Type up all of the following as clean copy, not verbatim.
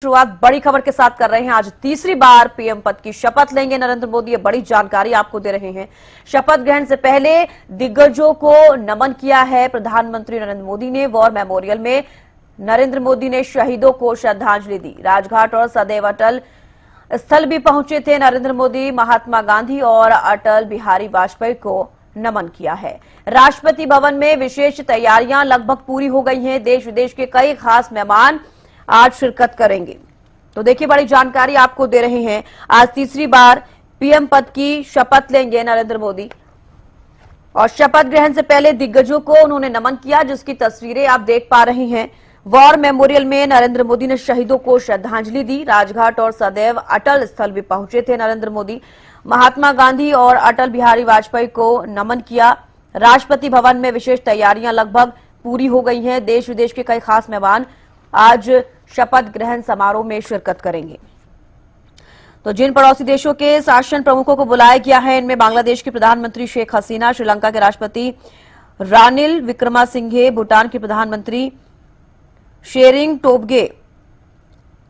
शुरुआत बड़ी खबर के साथ कर रहे हैं। आज तीसरी बार पीएम पद की शपथ लेंगे नरेंद्र मोदी। ये बड़ी जानकारी आपको दे रहे हैं। शपथ ग्रहण से पहले दिग्गजों को नमन किया है प्रधानमंत्री नरेंद्र मोदी ने। वॉर मेमोरियल में नरेंद्र मोदी ने शहीदों को श्रद्धांजलि दी। राजघाट और सदैव अटल स्थल भी पहुंचे थे नरेंद्र मोदी। महात्मा गांधी और अटल बिहारी वाजपेयी को नमन किया है। राष्ट्रपति भवन में विशेष तैयारियां लगभग पूरी हो गई हैं। देश विदेश के कई खास मेहमान आज शिरकत करेंगे। तो देखिए, बड़ी जानकारी आपको दे रहे हैं। आज तीसरी बार पीएम पद की शपथ लेंगे नरेंद्र मोदी और शपथ ग्रहण से पहले दिग्गजों को उन्होंने नमन किया, जिसकी तस्वीरें आप देख पा रहे हैं। वॉर मेमोरियल में नरेंद्र मोदी ने शहीदों को श्रद्धांजलि दी। राजघाट और सदैव अटल स्थल भी पहुंचे थे नरेंद्र मोदी। महात्मा गांधी और अटल बिहारी वाजपेयी को नमन किया। राष्ट्रपति भवन में विशेष तैयारियां लगभग पूरी हो गई हैं। देश विदेश के कई खास मेहमान आज शपथ ग्रहण समारोह में शिरकत करेंगे। तो जिन पड़ोसी देशों के शासन प्रमुखों को बुलाया गया है, इनमें बांग्लादेश की प्रधानमंत्री शेख हसीना, श्रीलंका के राष्ट्रपति रानिल विक्रमासिंघे, भूटान के प्रधानमंत्री शेरिंग टोब्गे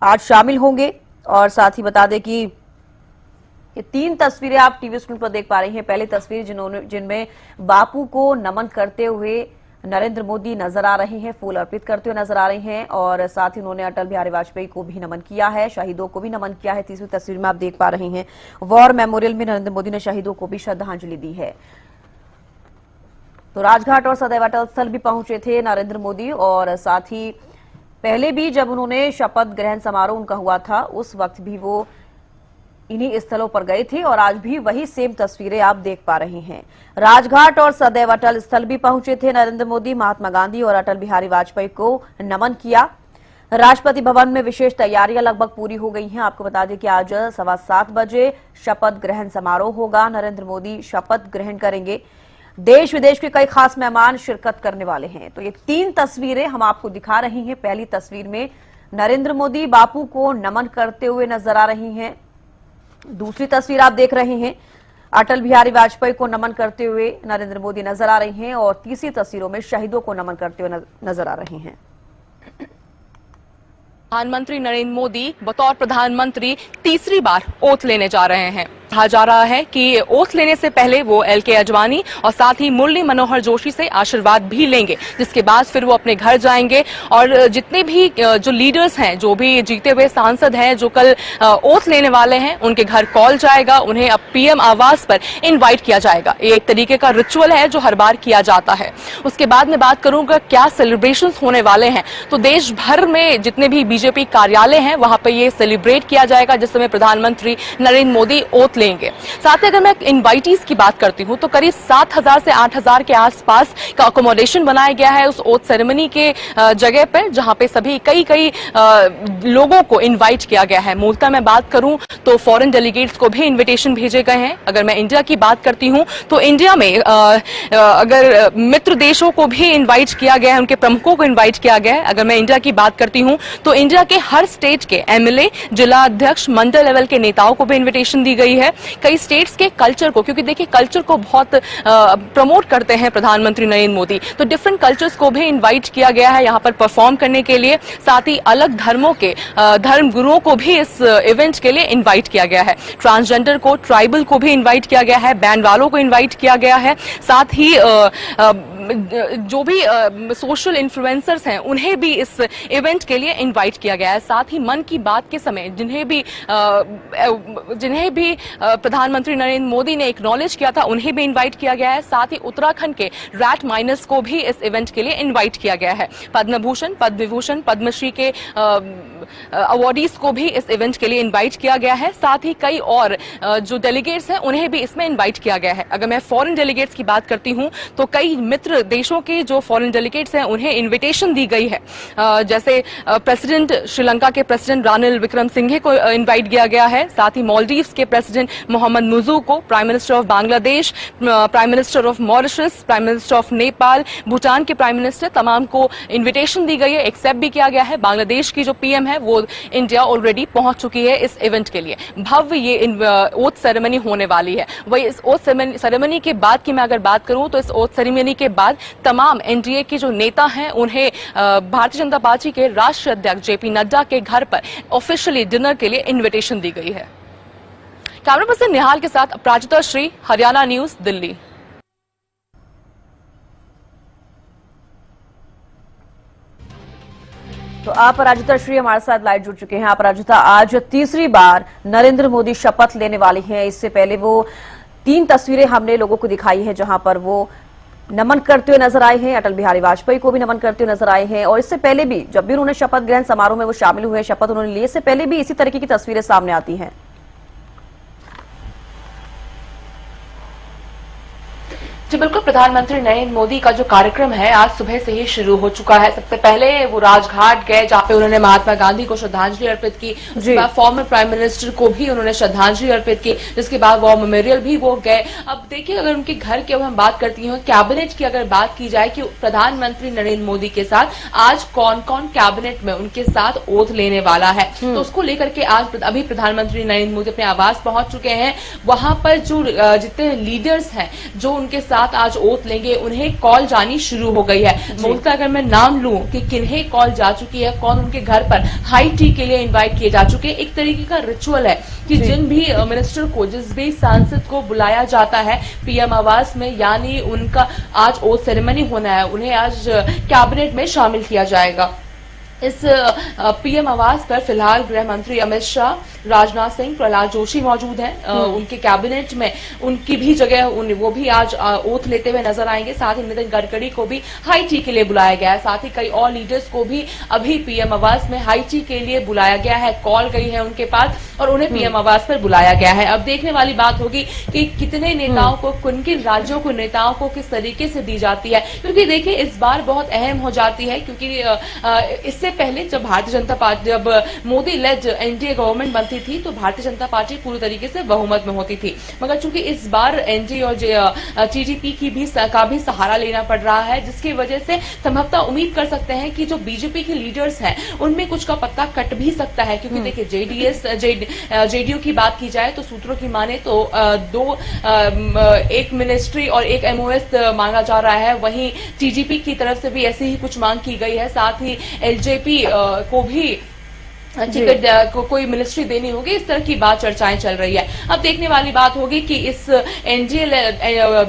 आज शामिल होंगे। और साथ ही बता दें कि ये तीन तस्वीरें आप टीवी स्क्रीन पर देख पा रही हैं। पहली तस्वीर जिनमें बापू को नमन करते हुए नरेंद्र मोदी नजर आ रहे हैं, फूल अर्पित करते हुए नजर आ रहे हैं। और साथ ही उन्होंने अटल बिहारी वाजपेयी को भी नमन किया है, शहीदों को भी नमन किया है। तीसरी तस्वीर में आप देख पा रहे हैं, वॉर मेमोरियल में नरेंद्र मोदी ने शहीदों को भी श्रद्धांजलि दी है। तो राजघाट और सदैव अटल स्थल भी पहुंचे थे नरेंद्र मोदी। और साथ ही पहले भी जब उन्होंने शपथ ग्रहण समारोह उनका हुआ था, उस वक्त भी वो इन्हीं स्थलों पर गए थे। और आज भी वही सेम तस्वीरें आप देख पा रहे हैं। राजघाट और सदैव अटल स्थल भी पहुंचे थे नरेंद्र मोदी। महात्मा गांधी और अटल बिहारी वाजपेयी को नमन किया। राष्ट्रपति भवन में विशेष तैयारियां लगभग पूरी हो गई हैं। आपको बता दें कि आज 7:15 बजे शपथ ग्रहण समारोह होगा। नरेंद्र मोदी शपथ ग्रहण करेंगे। देश विदेश के कई खास मेहमान शिरकत करने वाले हैं। तो ये तीन तस्वीरें हम आपको दिखा रही हैं। पहली तस्वीर में नरेंद्र मोदी बापू को नमन करते हुए नजर आ रही हैं। दूसरी तस्वीर आप देख रहे हैं, अटल बिहारी वाजपेयी को नमन करते हुए नरेंद्र मोदी नजर आ रहे हैं। और तीसरी तस्वीरों में शहीदों को नमन करते हुए नजर आ रहे हैं। प्रधानमंत्री नरेंद्र मोदी बतौर प्रधानमंत्री तीसरी बार ओथ लेने जा रहे हैं। कहा जा रहा है कि ओथ लेने से पहले वो एल.के. अडवाणी और साथ ही मुरली मनोहर जोशी से आशीर्वाद भी लेंगे, जिसके बाद फिर वो अपने घर जाएंगे। और जितने भी जो लीडर्स हैं, जो भी जीते हुए सांसद हैं, जो कल ओथ लेने वाले हैं, उनके घर कॉल जाएगा, उन्हें अब पीएम आवास पर इन्वाइट किया जाएगा। ये एक तरीके का रिचुअल है जो हर बार किया जाता है। उसके बाद मैं बात करूंगा क्या सेलिब्रेशन होने वाले हैं। तो देश भर में जितने भी बीजेपी कार्यालय हैं, वहां पर ये सेलिब्रेट किया जाएगा, जिस समय प्रधानमंत्री नरेंद्र मोदी ओथ लेंगे। साथ ही अगर मैं इनवाइटीज की बात करती हूं, तो करीब 7,000 से 8,000 के आसपास का अकोमोडेशन बनाया गया है उस ओथ सेरेमनी के जगह पर, जहां पे सभी कई लोगों को इनवाइट किया गया है। मूलतः मैं बात करूं तो फॉरेन डेलीगेट्स को भी इन्विटेशन भेजे गए हैं। अगर मैं इंडिया की बात करती हूं तो इंडिया में अगर मित्र देशों को भी इन्वाइट किया गया है, उनके प्रमुखों को इन्वाइट किया गया है। अगर मैं इंडिया की बात करती हूं तो इंडिया के हर स्टेट के एमएलए, जिला अध्यक्ष, मंडल लेवल के नेताओं को भी इन्विटेशन दी गई है। कई स्टेट्स के कल्चर को, क्योंकि देखिए कल्चर को बहुत प्रमोट करते हैं प्रधानमंत्री नरेंद्र मोदी, तो डिफरेंट कल्चर्स को भी इनवाइट किया गया है यहाँ पर परफॉर्म करने के लिए। साथ ही अलग धर्मों के धर्म गुरुओं को भी इस इवेंट के लिए इनवाइट किया गया है। ट्रांसजेंडर को, ट्राइबल को भी इनवाइट किया गया है, बैंड वालों को इनवाइट किया गया है। साथ ही जो भी सोशल इन्फ्लुएंसर्स हैं, उन्हें भी इस इवेंट के लिए इनवाइट किया गया है। साथ ही मन की बात के समय जिन्हें भी प्रधानमंत्री नरेंद्र मोदी ने एक्नॉलेज किया था, उन्हें भी इनवाइट किया गया है। साथ ही उत्तराखंड के रैट माइनर्स को भी इस इवेंट के लिए इनवाइट किया गया है। पद्म भूषण, पद्म विभूषण, पद्मश्री के अवार्डीज को भी इस इवेंट के लिए इनवाइट किया गया है। साथ ही कई और जो डेलीगेट्स हैं, उन्हें भी इसमें इनवाइट किया गया है। अगर मैं फॉरेन डेलीगेट्स की बात करती हूं तो कई मित्र देशों के जो फॉरेन डेलीगेट्स हैं, उन्हें इनविटेशन दी गई है। जैसे प्रेसिडेंट, श्रीलंका के प्रेसिडेंट रानिल विक्रमसिंघे को इनवाइट किया गया है। साथ ही मालदीव्स के प्रेसिडेंट मोहम्मद मुजू को, prime minister of Bangladesh, prime minister of Mauritius, prime minister of Nepal, Bhutan के प्राइम मिनिस्टर, तमाम को इन्विटेशन दी गई है। एक्सेप्ट भी किया गया है। बांग्लादेश की जो पीएम है वो इंडिया ऑलरेडी पहुंच चुकी है इस इवेंट के लिए। भव्य ये ओथ सेरेमनी होने वाली है। वही इस ओथ सेरेमनी के बाद की मैं अगर बात करूं तो इस ओथ सेरेमनी के बाद बाद तमाम एनडीए के जो नेता हैं उन्हें भारतीय जनता पार्टी के राष्ट्रीय अध्यक्ष जेपी नड्डा के घर पर ऑफिशियली डिनर के लिए इन्विटेशन दी गई है। कैमरा पर्सन निहाल के साथ अपराजिता श्री, हरियाणा न्यूज, दिल्ली। तो आप अपराजिता श्री हमारे साथ लाइव जुड़ चुके हैं। आप अपराजिता, आज तीसरी बार नरेंद्र मोदी शपथ लेने वाले हैं। इससे पहले वो 3 तस्वीरें हमने लोगों को दिखाई है जहां पर वो नमन करते हुए नजर आए हैं, अटल बिहारी वाजपेयी को भी नमन करते हुए नजर आए हैं। और इससे पहले भी जब भी उन्होंने शपथ ग्रहण समारोह में वो शामिल हुए, शपथ उन्होंने ली, इससे पहले भी इसी तरीके की तस्वीरें सामने आती हैं। जी बिल्कुल, प्रधानमंत्री नरेंद्र मोदी का जो कार्यक्रम है आज सुबह से ही शुरू हो चुका है। सबसे पहले वो राजघाट गए जहां पे उन्होंने महात्मा गांधी को श्रद्धांजलि अर्पित की। उसके बाद फॉर्मर प्राइम मिनिस्टर को भी उन्होंने श्रद्धांजलि अर्पित की, जिसके बाद वॉर मेमोरियल भी वो गए। अब देखिए, अगर उनके घर की हम बात करती हूँ, कैबिनेट की अगर बात की जाए कि प्रधानमंत्री नरेंद्र मोदी के साथ आज कौन कौन कैबिनेट में उनके साथ ओथ लेने वाला है, तो उसको लेकर के आज अभी प्रधानमंत्री नरेंद्र मोदी अपने आवास पहुंच चुके हैं। वहां पर जो जितने लीडर्स हैं जो उनके साथ आज ओथ लेंगे, उन्हें कॉल जानी शुरू हो गई है। मूलतः अगर मैं नाम लूं कि किन्हें कॉल जा चुकी है, कौन उनके घर पर हाई टी के लिए इनवाइट किए जा चुके हैं, एक तरीके का रिचुअल है कि जिन भी मिनिस्टर को, जिस भी सांसद को बुलाया जाता है पीएम आवास में, यानी उनका आज ओथ सेरेमनी होना है, उन्हें आज कैबिनेट में शामिल किया जाएगा। इस पीएम आवास पर फिलहाल गृह मंत्री अमित शाह, राजनाथ सिंह, प्रहलाद जोशी मौजूद हैं। उनके कैबिनेट में उनकी भी जगह, वो भी आज ओथ लेते हुए नजर आएंगे। साथ ही नितिन गडकरी को भी हाई टी के लिए बुलाया गया है। साथ ही कई और लीडर्स को भी अभी पीएम आवास में हाई टी के लिए बुलाया गया है, कॉल गई है उनके पास और उन्हें पीएम आवास पर बुलाया गया है। अब देखने वाली बात होगी कि कितने नेताओं को, किन किन राज्यों को नेताओं को किस तरीके से दी जाती है, क्योंकि देखिए इस बार बहुत अहम हो जाती है, क्योंकि इससे पहले जब भारतीय जनता पार्टी, जब मोदी लेड एनडीए गवर्नमेंट बनती थी तो भारतीय जनता पार्टी पूरी तरीके से बहुमत में होती थी। मगर चूंकि इस बार एनडीए और टीडीपी का भी सहारा लेना पड़ रहा है, जिसकी वजह से संभवतः उम्मीद कर सकते हैं कि जो बीजेपी के लीडर्स हैं उनमें कुछ का पत्ता कट भी सकता है। क्योंकि देखिए जेडीयू की बात की जाए तो सूत्रों की माने तो एक मिनिस्ट्री और एक एमओएस मांगा जा रहा है। वहीं टीडीपी की तरफ से भी ऐसी ही कुछ मांग की गई है। साथ ही एलजेपी को भी टिकट को कोई मिनिस्ट्री देनी होगी, इस तरह की बात चर्चाएं चल रही है। अब देखने वाली बात होगी कि इस NDA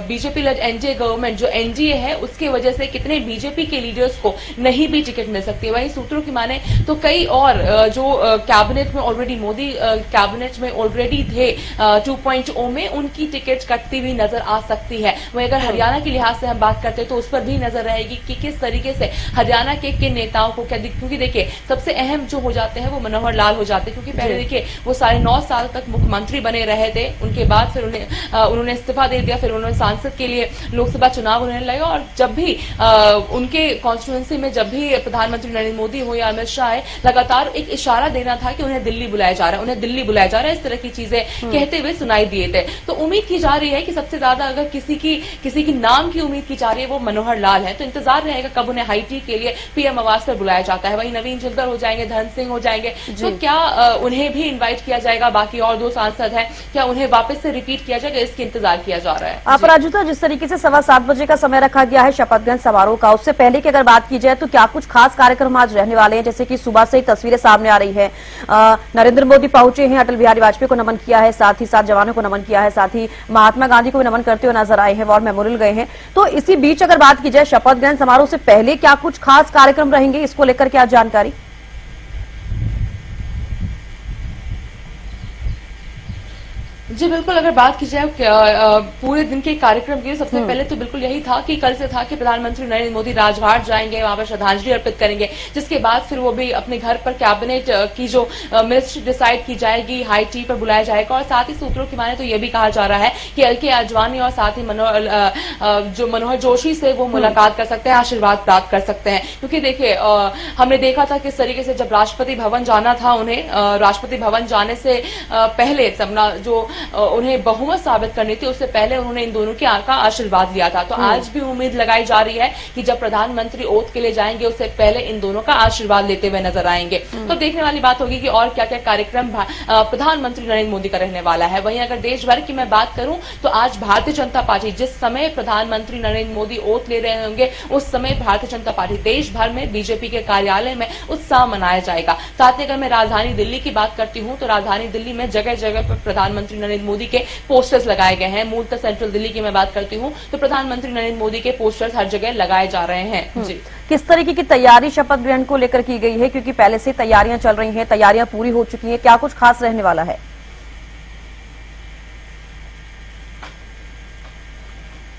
BJP lead NDA government जो एनडीए है उसकी वजह से कितने बीजेपी के लीडर्स को नहीं भी टिकट मिल सकती है। वहीं सूत्रों की माने तो कई और जो कैबिनेट में ऑलरेडी, मोदी कैबिनेट में ऑलरेडी थे 2.0 में, उनकी टिकट कटती हुई नजर आ सकती है। वहीं अगर हरियाणा के लिहाज से हम बात करते हैं तो उस पर भी नजर रहेगी कि किस तरीके से हरियाणा के किन नेताओं को क्या, क्योंकि देखिए सबसे अहम जो हो जाते हैं मनोहर लाल हो जाते, क्योंकि पहले देखिए वो 9.5 साल तक मुख्यमंत्री बने रहे थे। उनके बाद फिर उन्होंने इस्तीफा दे दिया, फिर उन्होंने सांसद के लिए लोकसभा चुनाव उन्हें लगा। और जब भी उनके कॉन्स्टिट्यूएंसी में जब भी प्रधानमंत्री नरेंद्र मोदी हो या अमित शाह है, लगातार एक इशारा देना था कि उन्हें दिल्ली बुलाया जा रहा है, उन्हें दिल्ली बुलाया जा रहा है, इस तरह की चीजें कहते हुए सुनाई दिए थे। तो उम्मीद की जा रही है कि सबसे ज्यादा अगर किसी की नाम की उम्मीद की जा रही है वो मनोहर लाल है। तो इंतजार रहेगा कब उन्हें हाई टी के लिए पीएम आवास पर बुलाया जाता है। वहीं नवीन झिल्दर हो जाएंगे, धन सिंह हो जाएंगे, तो क्या उन्हें भी इनवाइट किया जाएगा? बाकी और 2 सांसद हैं, क्या उन्हें वापस से रिपीट किया जाएगा? इसकी इंतजार किया जा रहा है। अपराजिता, जिस तरीके से 7:15 बजे का समय रखा गया है शपथ ग्रहण समारोह का, उससे पहले की अगर बात की जाए तो क्या कुछ खास कार्यक्रम आज रहने वाले हैं? जैसे कि सुबह से ही तस्वीरें सामने आ रही है, नरेंद्र मोदी पहुंचे हैं, अटल बिहारी वाजपेयी को नमन किया है, साथ ही साथ जवानों को नमन किया है, साथ ही महात्मा गांधी को भी नमन करते हुए नजर आए हैं, वॉर मेमोरियल गए हैं। तो इसी बीच अगर बात की जाए शपथ ग्रहण समारोह से पहले क्या कुछ खास कार्यक्रम रहेंगे, इसको लेकर क्या जानकारी? जी बिल्कुल, अगर बात की जाए पूरे दिन के कार्यक्रम की, सबसे पहले तो बिल्कुल यही था कि कल से था कि प्रधानमंत्री नरेंद्र मोदी राजघाट जाएंगे, वहां पर श्रद्धांजलि अर्पित करेंगे, जिसके बाद फिर वो भी अपने घर पर कैबिनेट की जो मिनिस्ट्री डिसाइड की जाएगी, हाई टी पर बुलाया जाएगा। और साथ ही सूत्रों की माने तो यह भी कहा जा रहा है कि एलके आडवाणी और साथ ही मनोहर जोशी से वो मुलाकात कर सकते हैं, आशीर्वाद प्राप्त कर सकते हैं। क्योंकि देखिए हमने देखा था किस तरीके से जब राष्ट्रपति भवन जाना था उन्हें, राष्ट्रपति भवन जाने से पहले जो उन्हें बहुमत साबित करनी थी, उससे पहले उन्होंने इन दोनों का आशीर्वाद लिया था। तो आज भी उम्मीद लगाई जा रही है कि जब प्रधानमंत्री ओथ के लिए जाएंगे उससे पहले इन दोनों का आशीर्वाद लेते हुए नजर आएंगे। तो देखने वाली बात होगी कि और क्या क्या कार्यक्रम प्रधानमंत्री नरेंद्र मोदी का रहने वाला है। वहीं अगर देश भर की मैं बात करूं तो आज भारतीय जनता पार्टी, जिस समय प्रधानमंत्री नरेंद्र मोदी ओथ ले रहे होंगे उस समय भारतीय जनता पार्टी देश भर में बीजेपी के कार्यालय में उत्साह मनाया जाएगा। साथ ही अगर मैं राजधानी दिल्ली की बात करती हूं तो राजधानी दिल्ली में जगह जगह पर प्रधानमंत्री नरेंद्र मोदी के पोस्टर्स लगाए गए हैं। मूलतः सेंट्रल दिल्ली की मैं बात करती हूं तो प्रधानमंत्री नरेंद्र मोदी के पोस्टर्स हर जगह लगाए जा रहे हैं। जी, किस तरीके की तैयारी शपथ ग्रहण को लेकर की गई है, क्योंकि पहले से तैयारियां चल रही हैं, तैयारियां पूरी हो चुकी हैं, क्या कुछ खास रहने वाला है?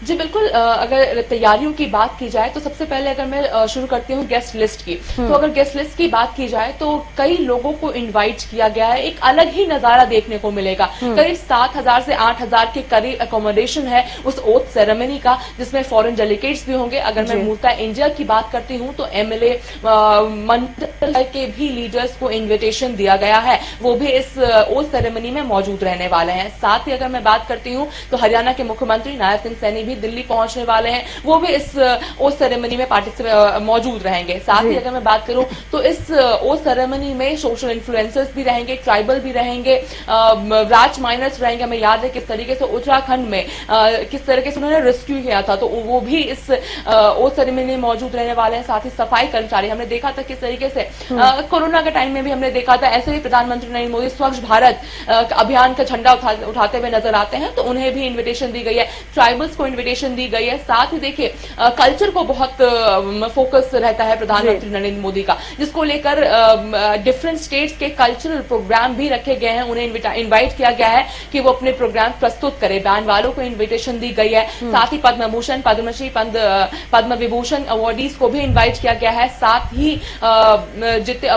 जी बिल्कुल, अगर तैयारियों की बात की जाए तो सबसे पहले अगर मैं शुरू करती हूँ गेस्ट लिस्ट की, तो अगर गेस्ट लिस्ट की बात की जाए तो कई लोगों को इनवाइट किया गया है। एक अलग ही नजारा देखने को मिलेगा। करीब 7,000 से 8,000 के करीब अकोमोडेशन है उस ओथ सेरेमनी का, जिसमें फॉरेन डेलीगेट्स भी होंगे। अगर मैं मूलतः इंडिया की बात करती हूँ तो एमएलए मंडल के भी लीडर्स को इन्विटेशन दिया गया है, वो भी इस ओथ सेरेमनी में मौजूद रहने वाले हैं। साथ ही अगर मैं बात करती हूँ तो हरियाणा के मुख्यमंत्री नायब सिंह सैनी भी दिल्ली पहुंचने वाले हैं, वो भी इस ओथ सेरेमनी में पार्टिसिपेट मौजूद रहेंगे। साथ ही अगर मैं बात करूं तो इस ओथ सेरेमनी में सोशल इन्फ्लुएंसर्स भी रहेंगे, ट्राइबल भी रहेंगे, राज माइनर्स रहेंगे। हमें याद है किस तरीके से उत्तराखंड में किस तरीके से उन्होंने रेस्क्यू किया था, तो वो भी इस ओथ सेरेमनी में मौजूद रहने वाले हैं। साथ ही सफाई कर्मचारी, हमने देखा था किस तरीके से कोरोना के टाइम में भी हमने देखा था, ऐसे ही प्रधानमंत्री नरेंद्र मोदी स्वच्छ भारत अभियान का झंडा उठाते हुए नजर आते हैं, तो उन्हें भी इन्विटेशन दी गई है, ट्राइबल्स को इन्विटेशन दी गई है। साथ ही देखिए कल्चर को बहुत फोकस रहता है प्रधानमंत्री नरेंद्र मोदी का, जिसको लेकर डिफरेंट स्टेट्स के कल्चरल प्रोग्राम भी रखे गए हैं। उन्हें इनवाइट किया गया है कि वो अपने प्रोग्राम प्रस्तुत करें। बैंड वालों को इन्विटेशन दी गई है। साथ ही पद्म भूषण, पद्मश्री, पद्म विभूषण अवार्डीज को भी इन्वाइट किया गया है। साथ ही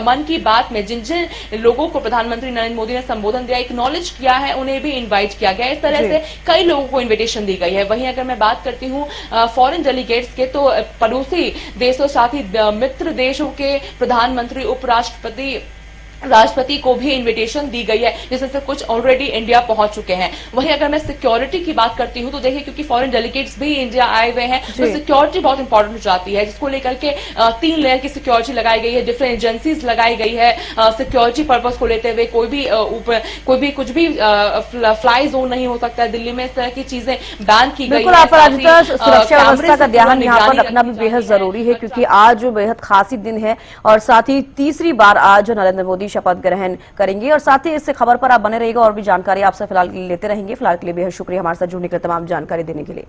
मन की बात में जिन जिन लोगों को प्रधानमंत्री नरेंद्र मोदी ने संबोधन दिया, एक्नॉलेज किया है, उन्हें भी इन्वाइट किया गया है। इस तरह से कई लोगों को इन्विटेशन दी गई है। वहीं अगर मैं बात करती हूँ फॉरेन डेलीगेट्स के, तो पड़ोसी देशों साथ ही मित्र देशों के प्रधानमंत्री, उपराष्ट्रपति, राष्ट्रपति को भी इन्विटेशन दी गई है, जिसमें से कुछ ऑलरेडी इंडिया पहुंच चुके हैं। वहीं अगर मैं सिक्योरिटी की बात करती हूं तो देखिए क्योंकि फॉरेन डेलीगेट्स भी इंडिया आए हुए हैं, तो सिक्योरिटी बहुत इंपॉर्टेंट हो जाती है, जिसको लेकर के 3 लेयर की सिक्योरिटी लगाई गई है, डिफरेंट एजेंसीज लगाई गई है। सिक्योरिटी पर्पज को लेते हुए कोई भी कुछ भी फ्लाई जोन नहीं हो सकता है दिल्ली में, इस तरह की चीजें बैन की गई है। सुरक्षा व्यवस्था का ध्यान यहाँ पर रखना भी बेहद जरूरी है, क्योंकि आज बेहद खासी दिन है और साथ ही तीसरी बार आज नरेंद्र मोदी शपथ ग्रहण करेंगे। और साथ ही इस खबर पर आप बने रहिएगा और भी जानकारी आपसे फिलहाल लेते रहेंगे। फिलहाल के लिए बेहद शुक्रिया हमारे साथ जुड़ने के लिए, तमाम जानकारी देने के लिए।